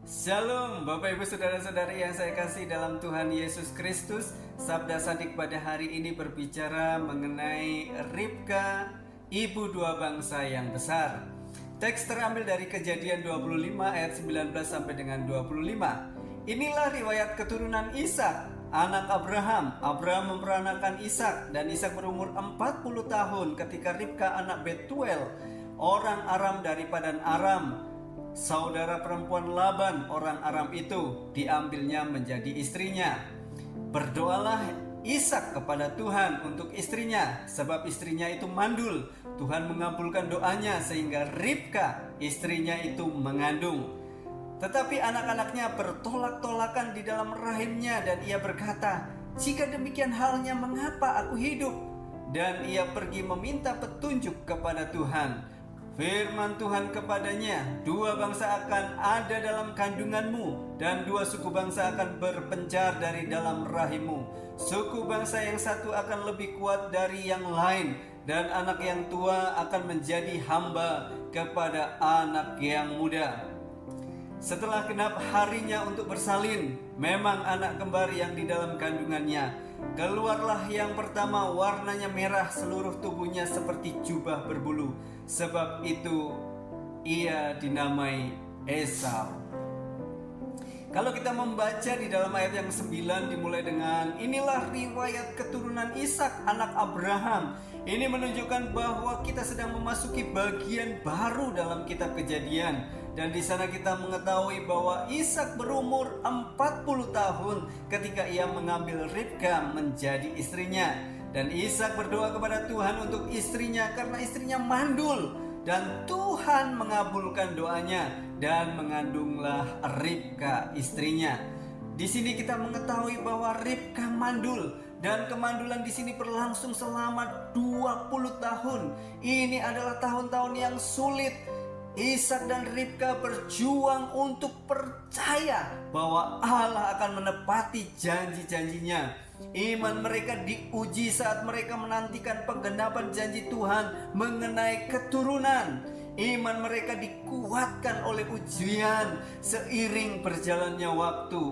Shalom Bapak Ibu Saudara-saudari yang saya kasih dalam Tuhan Yesus Kristus. Sabda Sadik pada hari ini berbicara mengenai Ribka, ibu dua bangsa yang besar. Teks terambil dari Kejadian 25 ayat 19 sampai dengan 25. Inilah riwayat keturunan Ishak, anak Abraham. Abraham memperanakan Ishak, dan Ishak berumur 40 tahun ketika Ribka anak Betuel, orang Aram dari Padan Aram, saudara perempuan Laban orang Aram itu, diambilnya menjadi istrinya. Berdoalah Ishak kepada Tuhan untuk istrinya, sebab istrinya itu mandul. Tuhan mengabulkan doanya sehingga Ribka istrinya itu mengandung. Tetapi anak-anaknya bertolak-tolakan di dalam rahimnya, dan ia berkata, "Jika demikian halnya, mengapa aku hidup?" Dan ia pergi meminta petunjuk kepada Tuhan. Firman Tuhan kepadanya, "Dua bangsa akan ada dalam kandunganmu, dan dua suku bangsa akan berpencar dari dalam rahimmu. Suku bangsa yang satu akan lebih kuat dari yang lain, dan anak yang tua akan menjadi hamba kepada anak yang muda." Setelah genap harinya untuk bersalin, memang anak kembar yang di dalam kandungannya. Keluarlah yang pertama, warnanya merah, seluruh tubuhnya seperti jubah berbulu. Sebab itu ia dinamai Esau. Kalau kita membaca di dalam ayat yang 9 dimulai dengan, "Inilah riwayat keturunan Ishak anak Abraham." Ini menunjukkan bahwa kita sedang memasuki bagian baru dalam kitab Kejadian. Dan di sana kita mengetahui bahwa Ishak berumur 40 tahun ketika ia mengambil Ribka menjadi istrinya. Dan Ishak berdoa kepada Tuhan untuk istrinya karena istrinya mandul. Dan Tuhan mengabulkan doanya, dan mengandunglah Ribka istrinya. Di sini kita mengetahui bahwa Ribka mandul, dan kemandulan di sini berlangsung selama 20 tahun. Ini adalah tahun-tahun yang sulit. Ishak dan Ribka berjuang untuk percaya bahwa Allah akan menepati janji-janjinya. Iman mereka diuji saat mereka menantikan penggenapan janji Tuhan mengenai keturunan. Iman mereka dikuatkan oleh ujian seiring berjalannya waktu.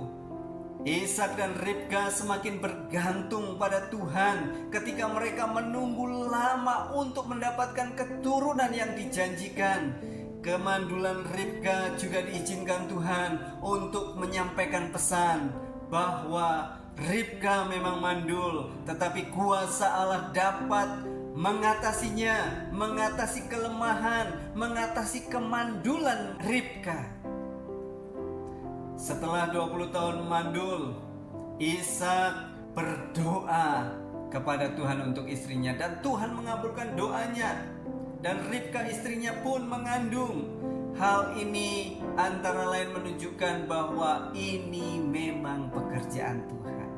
Ishak dan Ribka semakin bergantung pada Tuhan ketika mereka menunggu lama untuk mendapatkan keturunan yang dijanjikan. Kemandulan Ribka juga diizinkan Tuhan untuk menyampaikan pesan bahwa Ribka memang mandul, tetapi kuasa Allah dapat mengatasinya, mengatasi kelemahan, mengatasi kemandulan Ribka. Setelah 20 tahun mandul, Ishak berdoa kepada Tuhan untuk istrinya, dan Tuhan mengabulkan doanya. Dan Ribka istrinya pun mengandung. Hal ini antara lain menunjukkan bahwa ini memang pekerjaan Tuhan.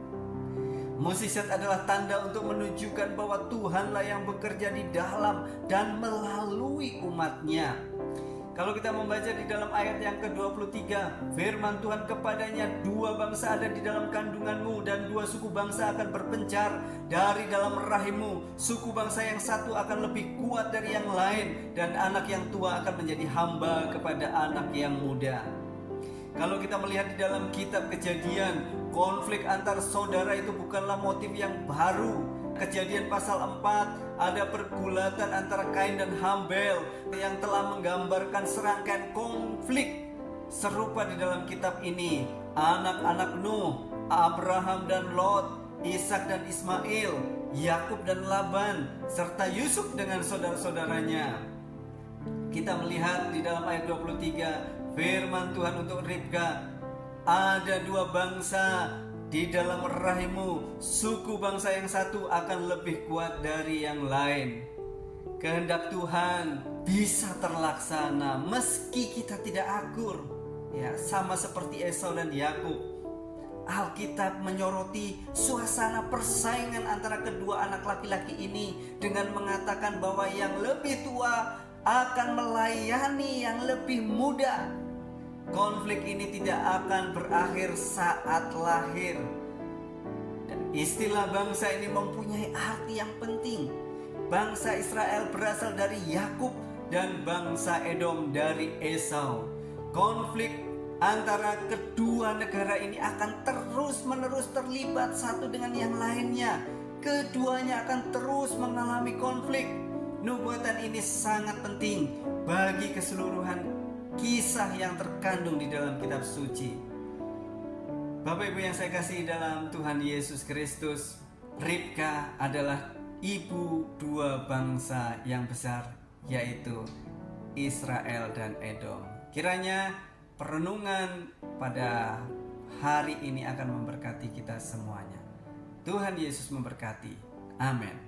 Mukjizat adalah tanda untuk menunjukkan bahwa Tuhanlah yang bekerja di dalam dan melalui umatnya. Kalau kita membaca di dalam ayat yang ke-23, firman Tuhan kepadanya, "Dua bangsa ada di dalam kandunganmu, dan dua suku bangsa akan berpencar dari dalam rahimmu. Suku bangsa yang satu akan lebih kuat dari yang lain, dan anak yang tua akan menjadi hamba kepada anak yang muda." Kalau kita melihat di dalam kitab Kejadian, konflik antar saudara itu bukanlah motif yang baru. Kejadian pasal 4 ada pergulatan antara Kain dan Habel yang telah menggambarkan serangkaian konflik serupa di dalam kitab ini. Anak-anak Nuh, Abraham dan Lot, Ishak dan Ismail, Yakub dan Laban, serta Yusuf dengan saudara-saudaranya. Kita melihat di dalam ayat 23 firman Tuhan untuk Ribka, "Ada dua bangsa di dalam rahimmu, suku bangsa yang satu akan lebih kuat dari yang lain." Kehendak Tuhan bisa terlaksana meski kita tidak akur, ya, sama seperti Esau dan Yakub. Alkitab menyoroti suasana persaingan antara kedua anak laki-laki ini dengan mengatakan bahwa yang lebih tua akan melayani yang lebih muda. Konflik ini tidak akan berakhir saat lahir. Dan istilah bangsa ini mempunyai arti yang penting. Bangsa Israel berasal dari Yakub dan bangsa Edom dari Esau. Konflik antara kedua negara ini akan terus-menerus terlibat satu dengan yang lainnya. Keduanya akan terus mengalami konflik. Nubuatan ini sangat penting bagi keseluruhan kisah yang terkandung di dalam kitab suci. Bapak Ibu yang saya kasihi dalam Tuhan Yesus Kristus, Ribka adalah ibu dua bangsa yang besar, yaitu Israel dan Edom. Kiranya perenungan pada hari ini akan memberkati kita semuanya. Tuhan Yesus memberkati. Amin.